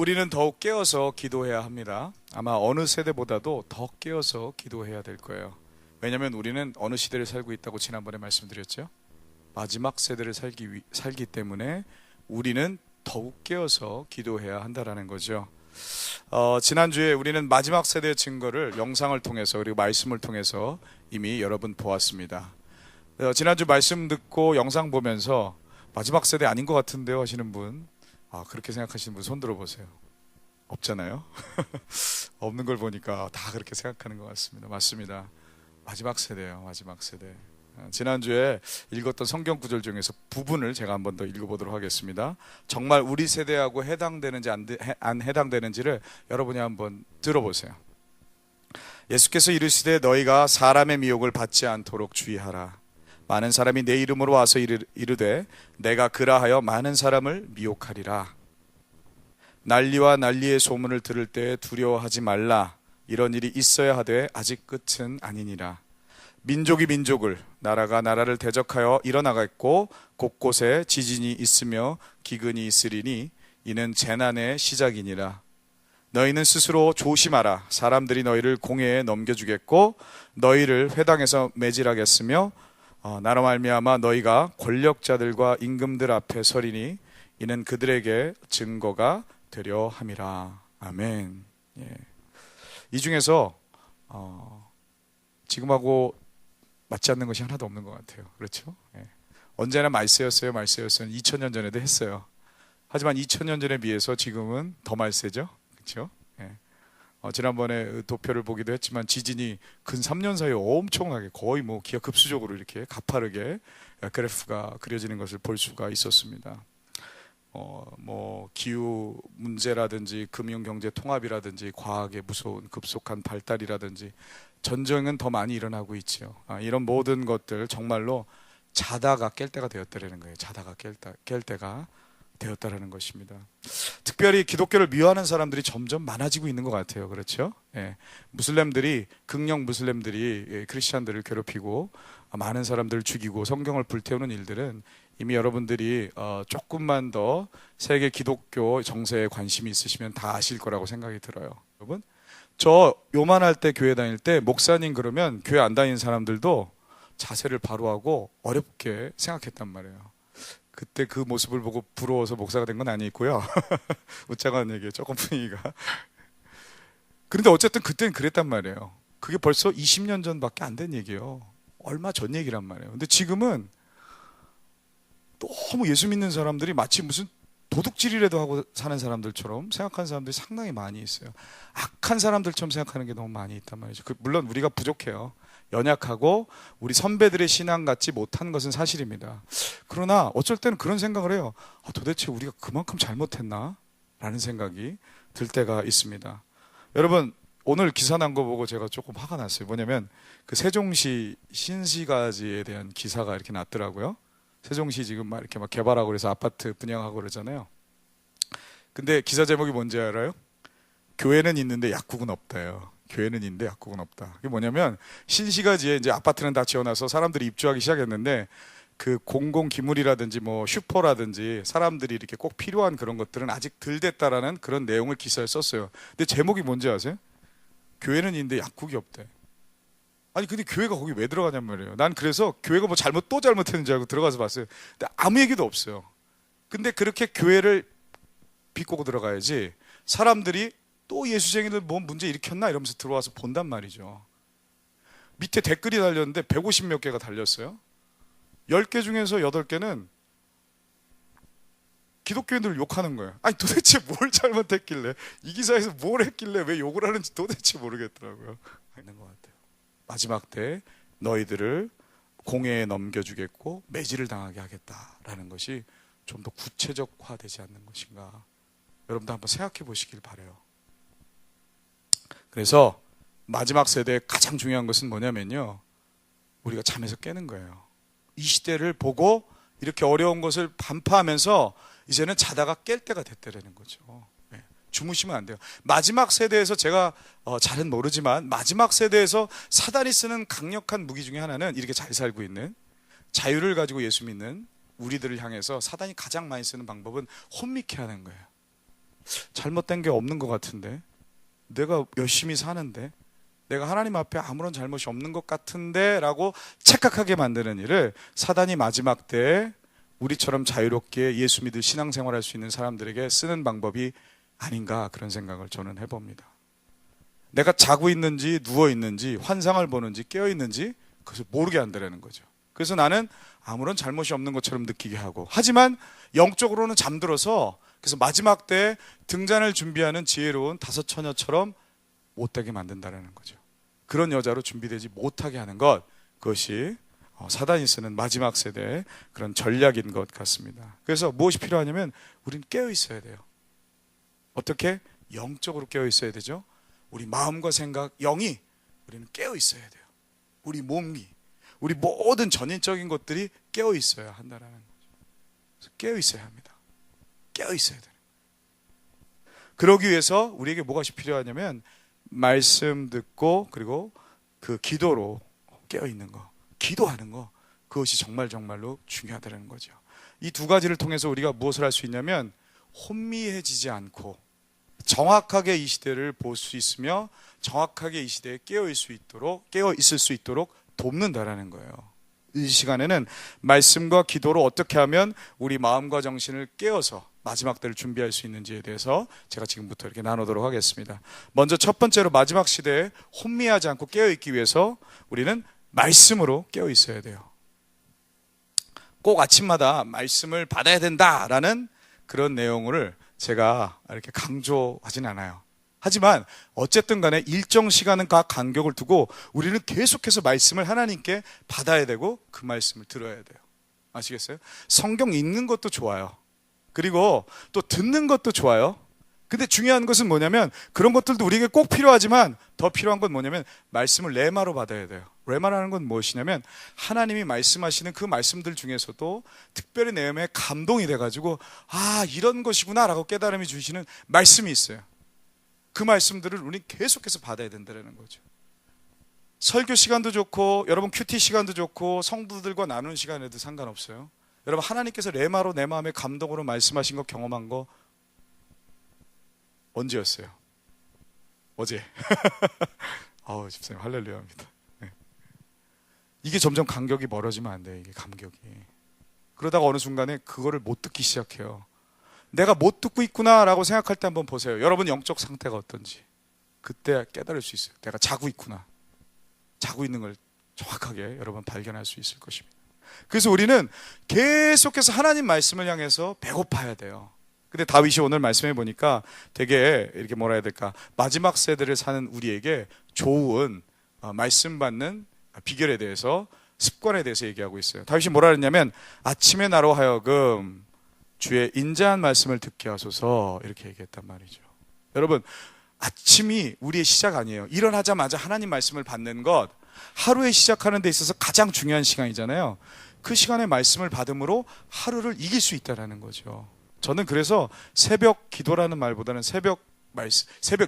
우리는 더욱 깨어서 기도해야 합니다. 아마 어느 세대보다도 더 깨어서 기도해야 될 거예요. 왜냐하면 우리는 어느 시대를 살고 있다고 지난번에 말씀드렸죠. 마지막 세대를 살기 때문에 우리는 더욱 깨어서 기도해야 한다라는 거죠. 지난주에 우리는 마지막 세대의 증거를 영상을 통해서 그리고 말씀을 통해서 이미 여러 번 보았습니다. 지난주 말씀 듣고 영상 보면서 마지막 세대 아닌 것 같은데요 하시는 분, 그렇게 생각하시는 분 손 들어보세요. 없잖아요. 없는 걸 보니까 다 그렇게 생각하는 것 같습니다. 맞습니다. 마지막 세대예요. 마지막 세대. 지난주에 읽었던 성경 구절 중에서 부분을 제가 한 번 더 읽어보도록 하겠습니다. 정말 우리 세대하고 해당되는지 안 해당되는지를 여러분이 한번 들어보세요. 예수께서 이르시되 너희가 사람의 미혹을 받지 않도록 주의하라. 많은 사람이 내 이름으로 와서 이르되 내가 그라하여 많은 사람을 미혹하리라. 난리와 난리의 소문을 들을 때 두려워하지 말라. 이런 일이 있어야 하되 아직 끝은 아니니라. 민족이 민족을, 나라가 나라를 대적하여 일어나겠고 곳곳에 지진이 있으며 기근이 있으리니 이는 재난의 시작이니라. 너희는 스스로 조심하라. 사람들이 너희를 공회에 넘겨주겠고 너희를 회당에서 매질하겠으며 나로 말미암아 너희가 권력자들과 임금들 앞에 서리니 이는 그들에게 증거가 되려 함이라. 아멘. 이 중에서 지금하고 맞지 않는 것이 하나도 없는 것 같아요. 그렇죠? 언제나 말세였어요. 2000년 전에도 했어요. 하지만 2000년 전에 비해서 지금은 더 말세죠. 그렇죠? 지난번에 도표를 보기도 했지만 지진이 근 3년 사이에 엄청나게 거의 기하급수적으로 이렇게 가파르게 그래프가 그려지는 것을 볼 수가 있었습니다. 기후 문제라든지 금융 경제 통합이라든지 과학의 무서운 급속한 발달이라든지 전쟁은 더 많이 일어나고 있죠. 이런 모든 것들 정말로 자다가 깰 때가 되었다라는 거예요. 자다가 깰 때가 되었다라는 것입니다. 특별히 기독교를 미워하는 사람들이 점점 많아지고 있는 것 같아요. 그렇죠? 극령 무슬림들이 크리스찬들을 괴롭히고 많은 사람들을 죽이고 성경을 불태우는 일들은 이미 여러분들이 조금만 더 세계 기독교 정세에 관심이 있으시면 다 아실 거라고 생각이 들어요. 여러분, 저 요만할 때 교회 다닐 때 목사님 그러면 교회 안 다니는 사람들도 자세를 바로 하고 어렵게 생각했단 말이에요. 그때 그 모습을 보고 부러워서 목사가 된 건 아니고요. 웃자고 얘기예요. 조금 분위기가. 그런데 어쨌든 그때는 그랬단 말이에요. 그게 벌써 20년 전밖에 안 된 얘기예요. 얼마 전 얘기란 말이에요. 근데 지금은 너무 예수 믿는 사람들이 마치 무슨 도둑질이라도 하고 사는 사람들처럼 생각하는 사람들이 상당히 많이 있어요. 악한 사람들처럼 생각하는 게 너무 많이 있단 말이죠. 물론 우리가 부족해요. 연약하고 우리 선배들의 신앙 같지 못한 것은 사실입니다. 그러나 어쩔 때는 그런 생각을 해요. 도대체 우리가 그만큼 잘못했나? 라는 생각이 들 때가 있습니다. 여러분, 오늘 기사 난 거 보고 제가 조금 화가 났어요. 뭐냐면 그 세종시 신시가지에 대한 기사가 이렇게 났더라고요. 세종시 지금 이렇게 개발하고 그래서 아파트 분양하고 그러잖아요. 근데 기사 제목이 뭔지 알아요? 교회는 있는데 약국은 없다요. 교회는 있는데 약국은 없다. 그게 뭐냐면 신시가지에 이제 아파트는 다 지어놔서 사람들이 입주하기 시작했는데 그 공공 기물이라든지 슈퍼라든지 사람들이 이렇게 꼭 필요한 그런 것들은 아직 덜 됐다라는 그런 내용을 기사에 썼어요. 근데 제목이 뭔지 아세요? 교회는 있는데 약국이 없대. 아니 근데 교회가 거기 왜 들어가냔 말이에요. 난 그래서 교회가 또 잘못했는지 알고 들어가서 봤어요. 근데 아무 얘기도 없어요. 근데 그렇게 교회를 비꼬고 들어가야지 사람들이 또 예수쟁이들 뭐 문제 일으켰나 이러면서 들어와서 본단 말이죠. 밑에 댓글이 달렸는데 150 몇 개가 달렸어요. 10개 중에서 8개는 기독교인들을 욕하는 거예요. 아니 도대체 뭘 잘못했길래, 이 기사에서 뭘 했길래 왜 욕을 하는지 도대체 모르겠더라고요. 있는 것 같아요. 마지막 때 너희들을 공회에 넘겨주겠고 매질을 당하게 하겠다라는 것이 좀 더 구체적화되지 않는 것인가. 여러분도 한번 생각해 보시길 바라요. 그래서 마지막 세대의 가장 중요한 것은 뭐냐면요, 우리가 잠에서 깨는 거예요. 이 시대를 보고 이렇게 어려운 것을 반파하면서 이제는 자다가 깰 때가 됐다라는 거죠. 주무시면 안 돼요. 마지막 세대에서 제가 잘은 모르지만 마지막 세대에서 사단이 쓰는 강력한 무기 중에 하나는 이렇게 잘 살고 있는 자유를 가지고 예수 믿는 우리들을 향해서 사단이 가장 많이 쓰는 방법은 혼미케 하는 거예요. 잘못된 게 없는 것 같은데, 내가 열심히 사는데, 내가 하나님 앞에 아무런 잘못이 없는 것 같은데 라고 착각하게 만드는 일을 사단이 마지막 때에 우리처럼 자유롭게 예수 믿을 신앙생활할 수 있는 사람들에게 쓰는 방법이 아닌가, 그런 생각을 저는 해봅니다. 내가 자고 있는지 누워 있는지 환상을 보는지 깨어 있는지 그것을 모르게 한다는 거죠. 그래서 나는 아무런 잘못이 없는 것처럼 느끼게 하고, 하지만 영적으로는 잠들어서, 그래서 마지막 때 등잔을 준비하는 지혜로운 다섯 처녀처럼 못되게 만든다는 거죠. 그런 여자로 준비되지 못하게 하는 것, 그것이 사단이 쓰는 마지막 세대의 그런 전략인 것 같습니다. 그래서 무엇이 필요하냐면 우리는 깨어 있어야 돼요. 어떻게? 영적으로 깨어 있어야 되죠. 우리 마음과 생각, 영이 우리는 깨어 있어야 돼요. 우리 몸이, 우리 모든 전인적인 것들이 깨어 있어야 한다는 거죠. 그래서 깨어 있어야 합니다. 깨어 있어야 돼요. 그러기 위해서 우리에게 뭐가 필요하냐면 말씀 듣고, 그리고 그 기도로 깨어 있는 거, 기도하는 거, 그것이 정말로 중요하다는 거죠. 이 두 가지를 통해서 우리가 무엇을 할 수 있냐면 혼미해지지 않고 정확하게 이 시대를 볼 수 있으며 정확하게 이 시대에 깨어 있을 수 있도록 돕는다라는 거예요. 이 시간에는 말씀과 기도로 어떻게 하면 우리 마음과 정신을 깨어서 마지막 때를 준비할 수 있는지에 대해서 제가 지금부터 이렇게 나누도록 하겠습니다. 먼저 첫 번째로, 마지막 시대에 혼미하지 않고 깨어있기 위해서 우리는 말씀으로 깨어 있어야 돼요. 꼭 아침마다 말씀을 받아야 된다라는 그런 내용을 제가 이렇게 강조하진 않아요. 하지만 어쨌든 간에 일정 시간은 각 간격을 두고 우리는 계속해서 말씀을 하나님께 받아야 되고 그 말씀을 들어야 돼요. 아시겠어요? 성경 읽는 것도 좋아요. 그리고 또 듣는 것도 좋아요. 근데 중요한 것은 뭐냐면, 그런 것들도 우리에게 꼭 필요하지만 더 필요한 건 뭐냐면 말씀을 레마로 받아야 돼요. 레마라는 건 무엇이냐면 하나님이 말씀하시는 그 말씀들 중에서도 특별히 내 마음에 감동이 돼가지고 이런 것이구나 라고 깨달음이 주시는 말씀이 있어요. 그 말씀들을 우리는 계속해서 받아야 된다는 거죠. 설교 시간도 좋고 여러분 큐티 시간도 좋고 성도들과 나누는 시간에도 상관없어요. 여러분 하나님께서 레마로 내 마음에 감동으로 말씀하신 거 경험한 거 언제였어요? 어제. 집사님 할렐루야 합니다. 네. 이게 점점 간격이 멀어지면 안 돼요. 이게 감격이. 그러다가 어느 순간에 그거를 못 듣기 시작해요. 내가 못 듣고 있구나라고 생각할 때 한번 보세요. 여러분 영적 상태가 어떤지. 그때 깨달을 수 있어요. 내가 자고 있구나. 자고 있는 걸 정확하게 여러분 발견할 수 있을 것입니다. 그래서 우리는 계속해서 하나님 말씀을 향해서 배고파야 돼요. 근데 다윗이 오늘 말씀해 보니까 되게 이렇게 뭐라 해야 될까, 마지막 세대를 사는 우리에게 좋은 말씀 받는 비결에 대해서, 습관에 대해서 얘기하고 있어요. 다윗이 뭐라 했냐면 아침에 나로 하여금 주의 인자한 말씀을 듣게 하소서, 이렇게 얘기했단 말이죠. 여러분 아침이 우리의 시작 아니에요. 일어나자마자 하나님 말씀을 받는 것, 하루에 시작하는 데 있어서 가장 중요한 시간이잖아요. 그 시간에 말씀을 받음으로 하루를 이길 수 있다는 거죠. 저는 그래서 새벽 기도라는 말보다는 새벽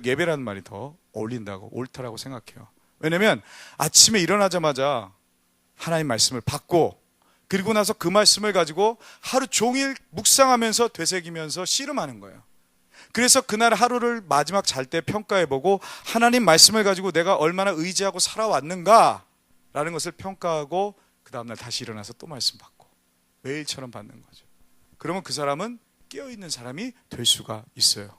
예배라는 말이 더 어울린다고, 옳다라고 생각해요. 왜냐면 아침에 일어나자마자 하나님 말씀을 받고, 그리고 나서 그 말씀을 가지고 하루 종일 묵상하면서 되새기면서 씨름하는 거예요. 그래서 그날 하루를 마지막 잘 때 평가해보고 하나님 말씀을 가지고 내가 얼마나 의지하고 살아왔는가 라는 것을 평가하고 그 다음날 다시 일어나서 또 말씀 받고 매일처럼 받는 거죠. 그러면 그 사람은 깨어있는 사람이 될 수가 있어요.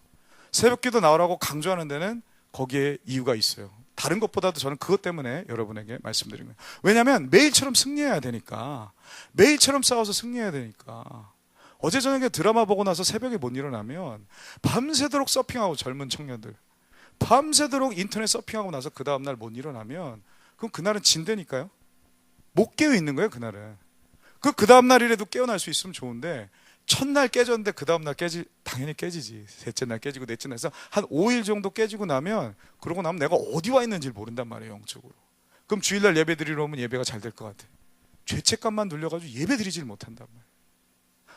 새벽기도 나오라고 강조하는 데는 거기에 이유가 있어요. 다른 것보다도 저는 그것 때문에 여러분에게 말씀드린 거예요. 왜냐하면 매일처럼 승리해야 되니까, 매일처럼 싸워서 승리해야 되니까. 어제 저녁에 드라마 보고 나서 새벽에 못 일어나면 밤새도록 서핑하고, 젊은 청년들 밤새도록 인터넷 서핑하고 나서 그 다음날 못 일어나면 그럼 그날은 진다니까요. 못 깨어 있는 거예요. 그날은. 그 다음날이라도 깨어날 수 있으면 좋은데, 첫날 깨졌는데 그 다음날 당연히 깨지지. 셋째 날 깨지고 넷째 날에서 한 5일 정도 깨지고 나면, 그러고 나면 내가 어디 와 있는지 모른단 말이에요. 영적으로. 그럼 주일날 예배 드리러 오면 예배가 잘 될 것 같아. 죄책감만 눌려가지고 예배 드리질 못한단 말이에요.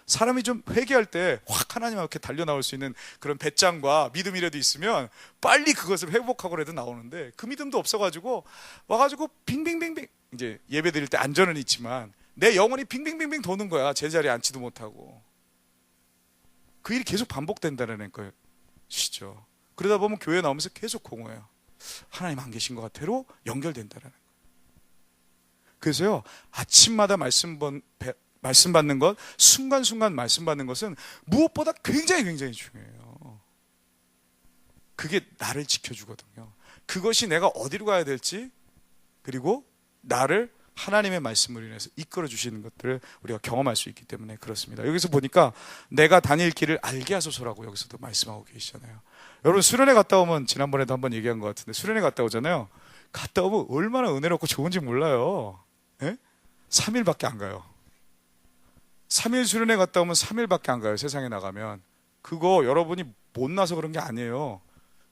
사람이 좀 회개할 때 확 하나님 앞에 달려 나올 수 있는 그런 배짱과 믿음이라도 있으면 빨리 그것을 회복하고라도 나오는데, 그 믿음도 없어가지고 와가지고 빙빙빙빙, 이제 예배 드릴 때 안전은 있지만 내 영혼이 빙빙빙빙 도는 거야. 제자리에 앉지도 못하고. 그 일이 계속 반복된다는 거예요. 계시죠. 그러다 보면 교회 나오면서 계속 공허해요. 하나님 안 계신 것 같아로 연결된다라는 거예요. 그래서요, 아침마다 말씀 받는 것, 순간순간 말씀 받는 것은 무엇보다 굉장히 중요해요. 그게 나를 지켜주거든요. 그것이 내가 어디로 가야 될지, 그리고 나를 하나님의 말씀으로 인해서 이끌어 주시는 것들을 우리가 경험할 수 있기 때문에 그렇습니다. 여기서 보니까 내가 다닐 길을 알게 하소서라고 여기서도 말씀하고 계시잖아요. 여러분, 수련회 갔다 오면, 지난번에도 한번 얘기한 것 같은데, 수련회 갔다 오잖아요. 갔다 오면 얼마나 은혜롭고 좋은지 몰라요. 예? 3일밖에 안 가요. 3일 수련회 갔다 오면 3일밖에 안 가요. 세상에 나가면. 그거 여러분이 못나서 그런 게 아니에요.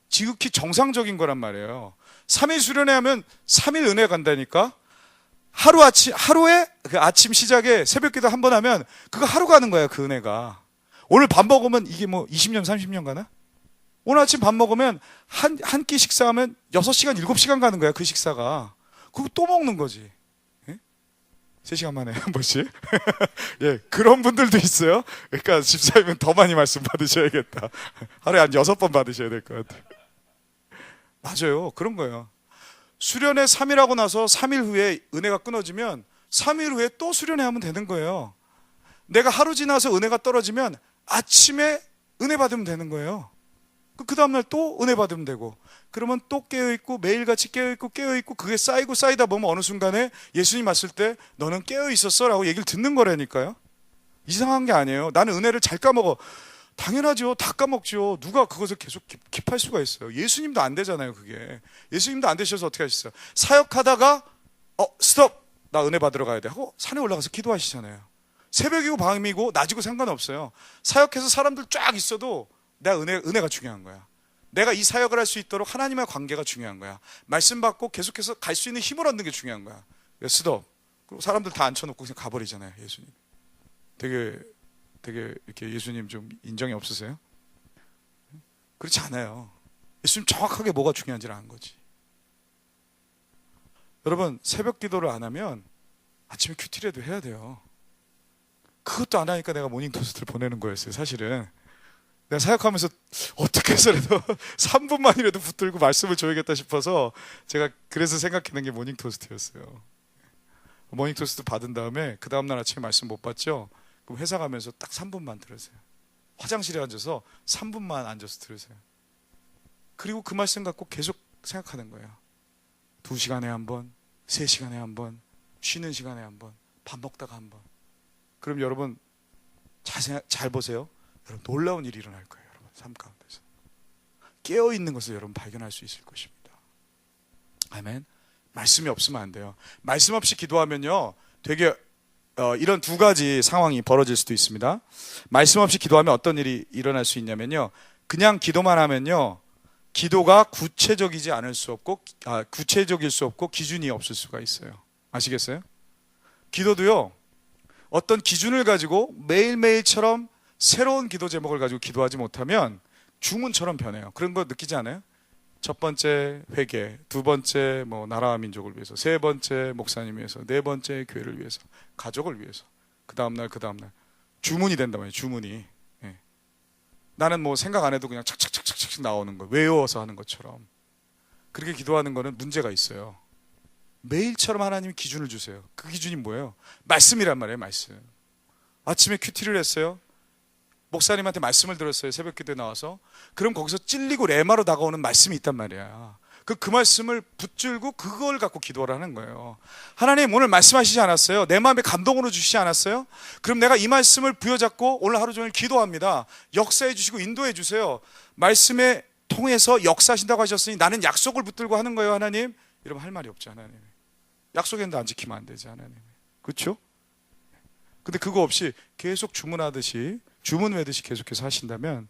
지극히 정상적인 거란 말이에요. 3일 수련회 하면 3일 은혜 간다니까. 하루에 그 아침 시작에 새벽 기도 한 번 하면 그거 하루 가는 거야, 그 은혜가. 오늘 밥 먹으면 이게 뭐 20년, 30년 가나? 오늘 아침 밥 먹으면 한 끼 식사하면 6시간, 7시간 가는 거야, 그 식사가. 그거 또 먹는 거지. 3시간 만에 한 번씩. 예, 그런 분들도 있어요. 그러니까 집사님은 더 많이 말씀 받으셔야겠다. 하루에 한 6번 받으셔야 될 것 같아요. 맞아요. 그런 거예요. 수련회 3일 하고 나서 3일 후에 은혜가 끊어지면 3일 후에 또 수련회 하면 되는 거예요. 내가 하루 지나서 은혜가 떨어지면 아침에 은혜 받으면 되는 거예요. 그 다음날 또 은혜 받으면 되고, 그러면 또 깨어있고, 매일같이 깨어있고, 그게 쌓이고 쌓이다 보면 어느 순간에 예수님 왔을 때 너는 깨어있었어? 라고 얘기를 듣는 거라니까요. 이상한 게 아니에요. 나는 은혜를 잘 까먹어. 당연하죠. 다 까먹죠. 누가 그것을 계속 킵할 수가 있어요. 예수님도 안 되잖아요, 그게. 예수님도 안 되셔서 어떻게 하셨어요? 사역하다가 스톱! 나 은혜 받으러 가야 돼 하고 산에 올라가서 기도하시잖아요. 새벽이고 밤이고 낮이고 상관없어요. 사역해서 사람들 쫙 있어도 내가 은혜가 중요한 거야. 내가 이 사역을 할 수 있도록 하나님의 관계가 중요한 거야. 말씀 받고 계속해서 갈 수 있는 힘을 얻는 게 중요한 거야. 스톱. 그리고 사람들 다 앉혀놓고 그냥 가버리잖아요, 예수님. 되게 이렇게 예수님 좀 인정이 없으세요? 그렇지 않아요. 예수님 정확하게 뭐가 중요한지를 아는 거지. 여러분, 새벽 기도를 안 하면 아침에 큐티라도 해야 돼요. 그것도 안 하니까 내가 모닝 토스트를 보내는 거였어요, 사실은. 내가 사역하면서 어떻게 해서라도 3분만이라도 붙들고 말씀을 줘야겠다 싶어서 제가 그래서 생각해낸 게 모닝 토스트였어요. 모닝 토스트 받은 다음에 그 다음날 아침에 말씀 못 받죠? 그럼 회사 가면서 딱 3분만 들으세요. 화장실에 앉아서 3분만 앉아서 들으세요. 그리고 그 말씀 갖고 계속 생각하는 거예요. 2시간에 한 번, 3시간에 한 번, 쉬는 시간에 한 번, 밥 먹다가 한 번. 그럼 여러분 잘 보세요. 여러분, 놀라운 일이 일어날 거예요. 여러분, 삶 가운데서 깨어있는 것을 여러분 발견할 수 있을 것입니다. 아멘. 말씀이 없으면 안 돼요. 말씀 없이 기도하면요, 되게 이런 두 가지 상황이 벌어질 수도 있습니다. 말씀 없이 기도하면 어떤 일이 일어날 수 있냐면요, 그냥 기도만 하면요, 기도가 구체적일 수 없고 기준이 없을 수가 있어요. 아시겠어요? 기도도요, 어떤 기준을 가지고 매일매일처럼 새로운 기도 제목을 가지고 기도하지 못하면 주문처럼 변해요. 그런 거 느끼지 않아요? 첫 번째 회개, 두 번째 나라와 민족을 위해서, 세 번째 목사님 위해서, 네 번째 교회를 위해서, 가족을 위해서, 그 다음날 주문이 된단 말이에요. 주문이. 예. 나는 생각 안 해도 그냥 착착착착착 나오는 거, 외워서 하는 것처럼. 그렇게 기도하는 거는 문제가 있어요. 매일처럼 하나님이 기준을 주세요. 그 기준이 뭐예요? 말씀이란 말이에요. 말씀. 아침에 큐티를 했어요. 목사님한테 말씀을 들었어요. 새벽 기도에 나와서. 그럼 거기서 찔리고 레마로 다가오는 말씀이 있단 말이야. 그 말씀을 붙들고 그걸 갖고 기도를 하는 거예요. 하나님, 오늘 말씀하시지 않았어요? 내 마음에 감동으로 주시지 않았어요? 그럼 내가 이 말씀을 부여잡고 오늘 하루 종일 기도합니다. 역사해 주시고 인도해 주세요. 말씀에 통해서 역사하신다고 하셨으니 나는 약속을 붙들고 하는 거예요. 하나님. 이러면 할 말이 없죠. 하나님. 약속했는데 안 지키면 안 되지. 하나님. 그렇죠? 근데 그거 없이 계속 주문 외듯이 계속해서 하신다면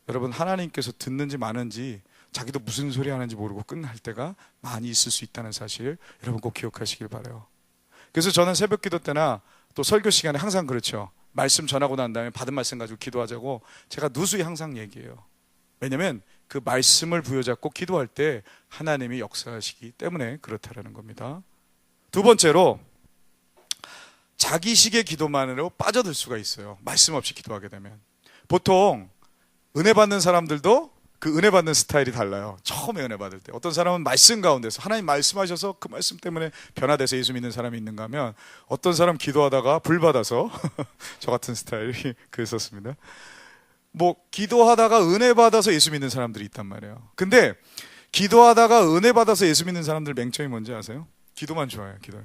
여러분, 하나님께서 듣는지 마는지, 자기도 무슨 소리 하는지 모르고 끝날 때가 많이 있을 수 있다는 사실 여러분 꼭 기억하시길 바라요. 그래서 저는 새벽 기도 때나 또 설교 시간에 항상 그렇죠. 말씀 전하고 난 다음에 받은 말씀 가지고 기도하자고 제가 누수히 항상 얘기해요. 왜냐하면 그 말씀을 부여잡고 기도할 때 하나님이 역사하시기 때문에 그렇다라는 겁니다. 두 번째로, 자기식의 기도만으로 빠져들 수가 있어요. 말씀 없이 기도하게 되면. 보통 은혜 받는 사람들도 그 은혜 받는 스타일이 달라요. 처음에 은혜 받을 때 어떤 사람은 말씀 가운데서 하나님 말씀하셔서 그 말씀 때문에 변화돼서 예수 믿는 사람이 있는가 하면, 어떤 사람 기도하다가 불 받아서 저 같은 스타일이 그랬었습니다. 뭐 기도하다가 은혜 받아서 예수 믿는 사람들이 있단 말이에요. 근데 기도하다가 은혜 받아서 예수 믿는 사람들 맹점이 뭔지 아세요? 기도만 좋아해요. 기도해.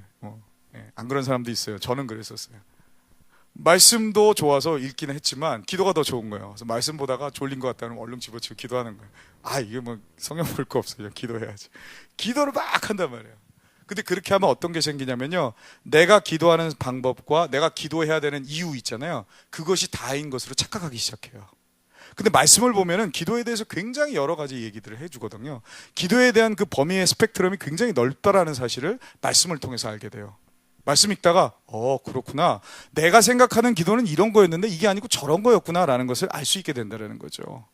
안 그런 사람도 있어요. 저는 그랬었어요. 말씀도 좋아서 읽기는 했지만 기도가 더 좋은 거예요. 그래서 말씀 보다가 졸린 것 같다면 얼른 집어치고 기도하는 거예요. 이게 뭐 성경 볼 거 없어요. 기도해야지. 기도를 막 한단 말이에요. 근데 그렇게 하면 어떤 게 생기냐면요, 내가 기도하는 방법과 내가 기도해야 되는 이유 있잖아요, 그것이 다인 것으로 착각하기 시작해요. 근데 말씀을 보면은 기도에 대해서 굉장히 여러 가지 얘기들을 해주거든요. 기도에 대한 그 범위의 스펙트럼이 굉장히 넓다라는 사실을 말씀을 통해서 알게 돼요. 말씀 읽다가 그렇구나, 내가 생각하는 기도는 이런 거였는데 이게 아니고 저런 거였구나 라는 것을 알 수 있게 된다는 거죠.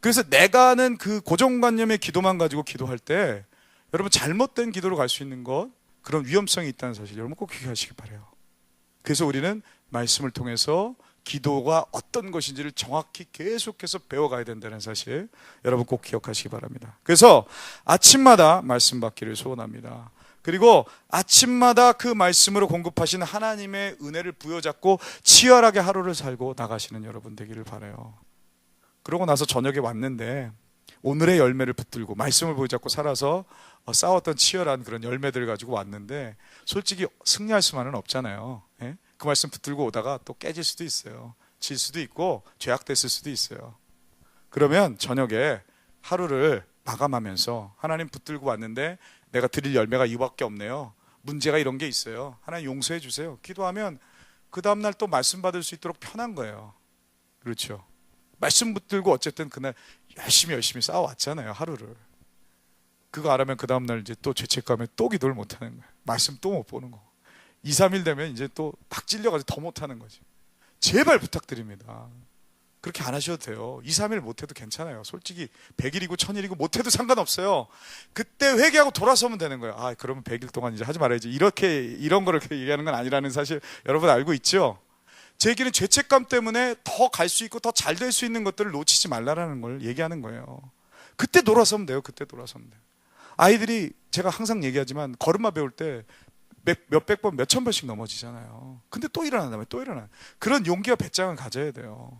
그래서 내가 아는 그 고정관념의 기도만 가지고 기도할 때 여러분 잘못된 기도로 갈 수 있는 것, 그런 위험성이 있다는 사실 여러분 꼭 기억하시기 바라요. 그래서 우리는 말씀을 통해서 기도가 어떤 것인지를 정확히 계속해서 배워가야 된다는 사실 여러분 꼭 기억하시기 바랍니다. 그래서 아침마다 말씀 받기를 소원합니다. 그리고 아침마다 그 말씀으로 공급하신 하나님의 은혜를 부여잡고 치열하게 하루를 살고 나가시는 여러분 되기를 바라요. 그러고 나서 저녁에 왔는데 오늘의 열매를 붙들고 말씀을 부여잡고 살아서 싸웠던 치열한 그런 열매들을 가지고 왔는데 솔직히 승리할 수만은 없잖아요. 예? 그 말씀 붙들고 오다가 또 깨질 수도 있어요. 질 수도 있고 죄악됐을 수도 있어요. 그러면 저녁에 하루를 마감하면서 하나님 붙들고 왔는데 내가 드릴 열매가 이밖에 없네요. 문제가 이런 게 있어요. 하나님 용서해 주세요. 기도하면 그 다음날 또 말씀 받을 수 있도록 편한 거예요. 그렇죠. 말씀 붙들고 어쨌든 그날 열심히 싸워왔잖아요. 하루를. 그거 알아면 그 다음날 이제 또 죄책감에 또 기도를 못하는 거예요. 말씀 또 못 보는 거고. 2, 3일 되면 이제 또 딱 찔려가지고 더 못하는 거지. 제발 부탁드립니다. 그렇게 안 하셔도 돼요. 2, 3일 못해도 괜찮아요. 솔직히 100일이고 1000일이고 못해도 상관없어요. 그때 회개하고 돌아서면 되는 거예요. 그러면 100일 동안 이제 하지 말아야지. 이런 거를 얘기하는 건 아니라는 사실 여러분 알고 있죠? 제 얘기는 죄책감 때문에 더 갈 수 있고 더 잘 될 수 있는 것들을 놓치지 말라는 걸 얘기하는 거예요. 그때 돌아서면 돼요. 그때 돌아서면 돼요. 아이들이 제가 항상 얘기하지만 걸음마 배울 때 몇백 번, 몇천 번씩 넘어지잖아요. 근데 또 일어난단 말이에요. 또 일어나요. 그런 용기와 배짱을 가져야 돼요.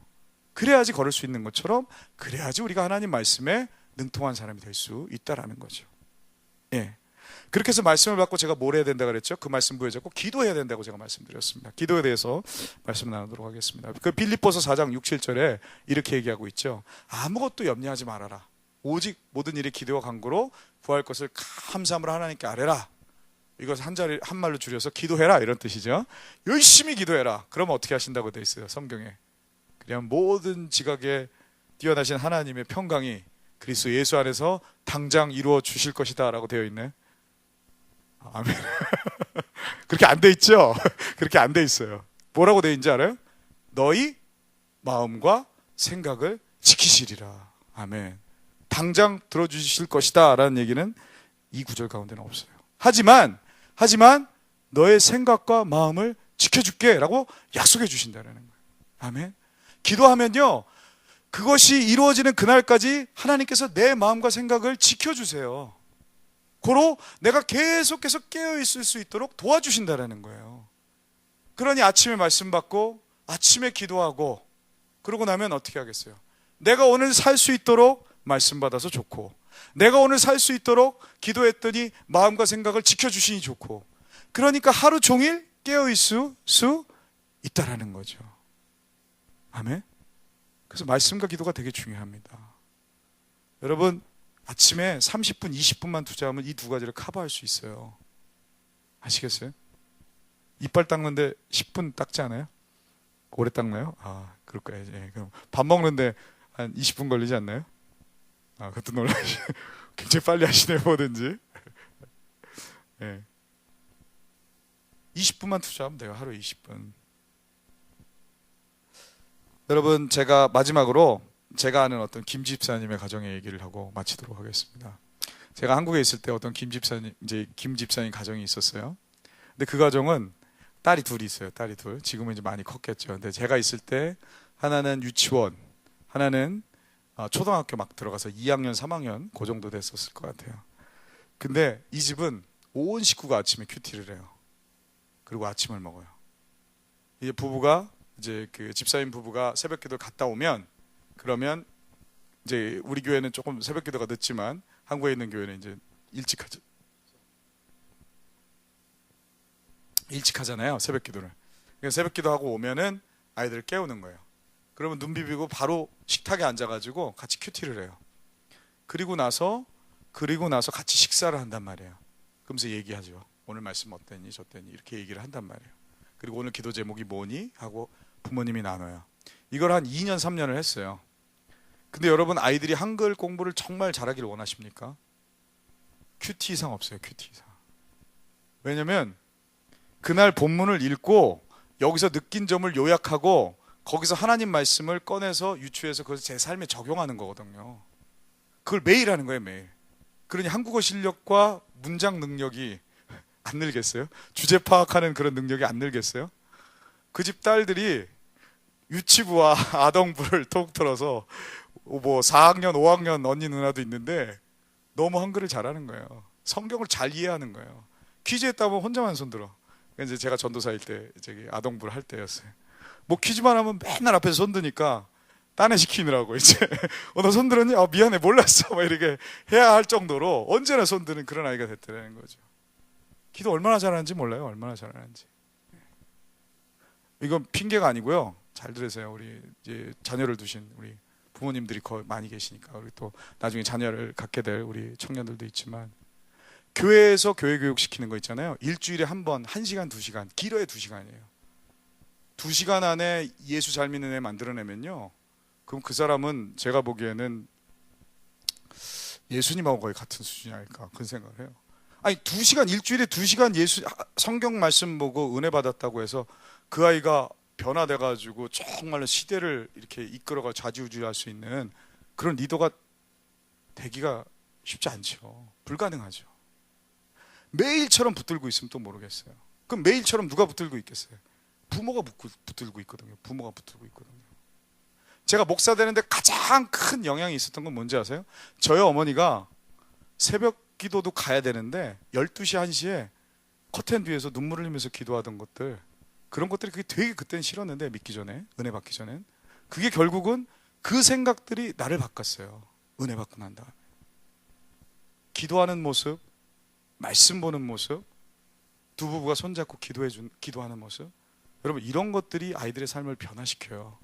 그래야지 걸을 수 있는 것처럼, 그래야지 우리가 하나님 말씀에 능통한 사람이 될 수 있다라는 거죠. 예. 그렇게 해서 말씀을 받고 제가 뭘 해야 된다고 그랬죠? 그 말씀 부여잡고 기도해야 된다고 제가 말씀드렸습니다. 기도에 대해서 말씀 나누도록 하겠습니다. 그 빌립보서 4장 6, 7절에 이렇게 얘기하고 있죠. 아무것도 염려하지 말아라. 오직 모든 일에 기도와 간구로 구할 것을 감사함으로 하나님께 아뢰라. 이것 한 말로 줄여서 기도해라 이런 뜻이죠. 열심히 기도해라. 그러면 어떻게 하신다고 되어 있어요, 성경에. 그냥 모든 지각에 뛰어나신 하나님의 평강이 그리스도 예수 안에서 당장 이루어 주실 것이다 라고 되어 있네. 아멘. 그렇게 안 돼 있죠? 그렇게 안 돼 있어요. 뭐라고 되어 있는지 알아요? 너희 마음과 생각을 지키시리라. 아멘. 당장 들어주실 것이다 라는 얘기는 이 구절 가운데는 없어요. 하지만 너의 생각과 마음을 지켜줄게 라고 약속해 주신다는 거예요. 아멘. 기도하면요, 그것이 이루어지는 그날까지 하나님께서 내 마음과 생각을 지켜주세요. 고로 내가 계속해서 깨어있을 수 있도록 도와주신다는 거예요. 그러니 아침에 말씀 받고 아침에 기도하고 그러고 나면 어떻게 하겠어요? 내가 오늘 살 수 있도록 말씀 받아서 좋고, 내가 오늘 살 수 있도록 기도했더니 마음과 생각을 지켜주시니 좋고, 그러니까 하루 종일 깨어있을 수 있다라는 거죠. 아멘. 그래서 말씀과 기도가 되게 중요합니다. 여러분, 아침에 30분, 20분만 투자하면 이 두 가지를 커버할 수 있어요. 아시겠어요? 이빨 닦는데 10분 닦지 않아요? 오래 닦나요? 그럴 거예요. 예, 그럼 밥 먹는데 한 20분 걸리지 않나요? 그것도 놀라시. 굉장히 빨리 하시네요, 뭐든지. 예. 20분만 투자하면 돼요. 하루에 20분. 여러분, 제가 마지막으로 제가 아는 어떤 김 집사님의 가정의 얘기를 하고 마치도록 하겠습니다. 제가 한국에 있을 때 어떤 김 집사님 가정이 있었어요. 근데 그 가정은 딸이 둘이 있어요. 딸이 둘. 지금은 이제 많이 컸겠죠. 근데 제가 있을 때 하나는 유치원, 하나는 초등학교 막 들어가서 2학년 3학년 그 정도 됐었을 것 같아요. 근데 이 집은 온 식구가 아침에 큐티를 해요. 그리고 아침을 먹어요. 이제 부부가 이제 그 집사님 부부가 새벽기도 갔다 오면, 그러면 이제 우리 교회는 조금 새벽기도가 늦지만 한국에 있는 교회는 이제 일찍 하잖아요, 새벽기도를. 그래서 새벽기도하고 오면은 아이들을 깨우는 거예요. 그러면 눈 비비고 바로 식탁에 앉아가지고 같이 큐티를 해요. 그리고 나서 같이 식사를 한단 말이에요. 그러면서 얘기하죠. 오늘 말씀 어땠니 저땠니 이렇게 얘기를 한단 말이에요. 그리고 오늘 기도 제목이 뭐니 하고 부모님이 나눠요. 이걸 한 2년 3년을 했어요. 근데 여러분, 아이들이 한글 공부를 정말 잘하기를 원하십니까? 큐티 이상 없어요. 큐티 이상. 왜냐면 그날 본문을 읽고 여기서 느낀 점을 요약하고 거기서 하나님 말씀을 꺼내서 유추해서 그것을 제 삶에 적용하는 거거든요. 그걸 매일 하는 거예요, 매일. 그러니 한국어 실력과 문장 능력이 안 늘겠어요? 주제 파악하는 그런 능력이 안 늘겠어요? 그 집 딸들이 유치부와 아동부를 톡 틀어서 뭐 4학년, 5학년 언니 누나도 있는데 너무 한글을 잘하는 거예요. 성경을 잘 이해하는 거예요. 퀴즈 했다 보면 혼자만 손들어. 이제 제가 전도사일 때 저기 아동부를 할 때였어요. 뭐 퀴즈만 하면 맨날 앞에서 손드니까 딴애 시키느라고 이제 너 손들었니? 미안해 몰랐어 막 이렇게 해야 할 정도로 언제나 손드는 그런 아이가 됐다는 거죠. 기도 얼마나 잘하는지 몰라요. 얼마나 잘하는지. 이건 핑계가 아니고요. 잘 들으세요. 우리 이제 자녀를 두신 우리 부모님들이 거의 많이 계시니까, 우리 또 나중에 자녀를 갖게 될 우리 청년들도 있지만, 교회에서 교회 교육 시키는 거 있잖아요. 일주일에 한 번 1시간 2시간, 길어야 2시간이에요. 2시간 안에 예수 잘 믿는 애 만들어내면요, 그럼 그 사람은 제가 보기에는 예수님하고 거의 같은 수준이 아닐까 그런 생각을 해요. 아니 2시간, 일주일에 2시간 예수 성경 말씀 보고 은혜 받았다고 해서 그 아이가 변화돼가지고 정말로 시대를 이렇게 이끌어가 좌지우지할 수 있는 그런 리더가 되기가 쉽지 않죠. 불가능하죠. 매일처럼 붙들고 있으면 또 모르겠어요. 그럼 매일처럼 누가 붙들고 있겠어요? 부모가 붙들고 있거든요. 부모가 붙들고 있거든요. 제가 목사 되는데 가장 큰 영향이 있었던 건 뭔지 아세요? 저희 어머니가 새벽 기도도 가야 되는데 12시 1시에 커튼 뒤에서 눈물 흘리면서 기도하던 것들, 그런 것들이 그게 되게 그때는 싫었는데, 믿기 전에, 은혜 받기 전엔 그게 결국은 그 생각들이 나를 바꿨어요. 은혜 받고 난 다음에 기도하는 모습, 말씀 보는 모습, 두 부부가 손잡고 기도하는 모습, 여러분 이런 것들이 아이들의 삶을 변화시켜요.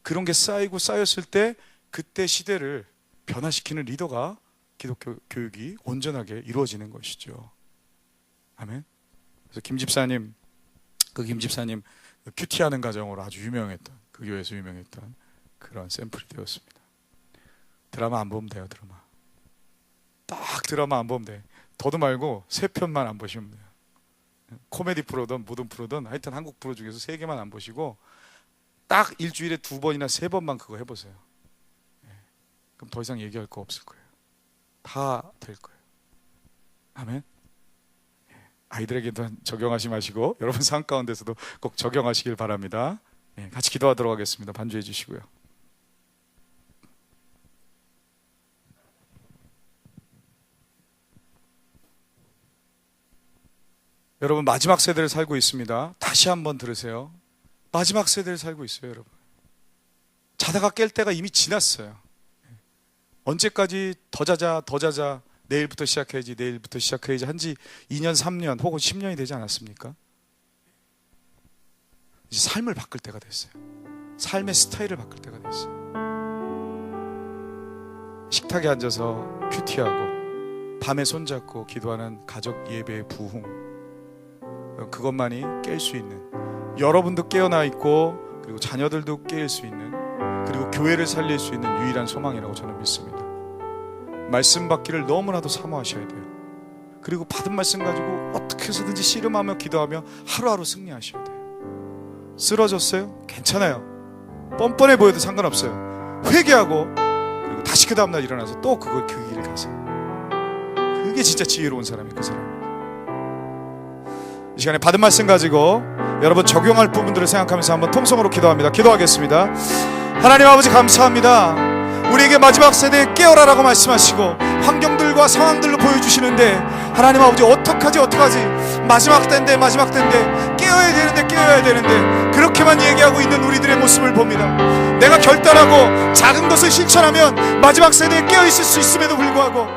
그런 게 쌓였을 때 그때 시대를 변화시키는 리더가 기독교 교육이 온전하게 이루어지는 것이죠. 아멘. 그래서 김 집사님 큐티하는 가정으로 아주 유명했던, 그 교회에서 유명했던 그런 샘플이 되었습니다. 드라마 안 보면 돼요. 드라마 안 보면 돼. 더도 말고 3편만 안 보시면 돼요. 코미디 프로든 모든 프로든 하여튼 한국 프로 중에서 3개만 안 보시고 딱 일주일에 2번이나 3번만 그거 해보세요. 그럼 더 이상 얘기할 거 없을 거예요. 다 될 거예요. 아멘. 아이들에게도 적용하지 마시고 여러분 삶 가운데서도 꼭 적용하시길 바랍니다. 같이 기도하도록 하겠습니다. 반주해 주시고요. 여러분 마지막 세대를 살고 있습니다. 다시 한번 들으세요. 마지막 세대를 살고 있어요. 여러분 자다가 깰 때가 이미 지났어요. 언제까지 더 자자 내일부터 시작해야지 한지 2년 3년 혹은 10년이 되지 않았습니까? 이제 삶을 바꿀 때가 됐어요. 삶의 스타일을 바꿀 때가 됐어요. 식탁에 앉아서 큐티하고 밤에 손잡고 기도하는 가족 예배의 부흥, 그것만이 깰 수 있는, 여러분도 깨어나 있고 그리고 자녀들도 깨일 수 있는, 그리고 교회를 살릴 수 있는 유일한 소망이라고 저는 믿습니다. 말씀 받기를 너무나도 사모하셔야 돼요. 그리고 받은 말씀 가지고 어떻게 해서든지 씨름하며 기도하며 하루하루 승리하셔야 돼요. 쓰러졌어요? 괜찮아요. 뻔뻔해 보여도 상관없어요. 회개하고 그리고 다시 그 다음날 일어나서 또 그 길을 가세요. 그게 진짜 지혜로운 사람이 그 사람입니다. 이 시간에 받은 말씀 가지고 여러분 적용할 부분들을 생각하면서 한번 통성으로 기도합니다. 기도하겠습니다. 하나님 아버지 감사합니다. 우리에게 마지막 세대에 깨어라라고 말씀하시고 환경들과 상황들로 보여주시는데, 하나님 아버지 어떡하지 마지막 때인데 깨어야 되는데 그렇게만 얘기하고 있는 우리들의 모습을 봅니다. 내가 결단하고 작은 것을 실천하면 마지막 세대에 깨어있을 수 있음에도 불구하고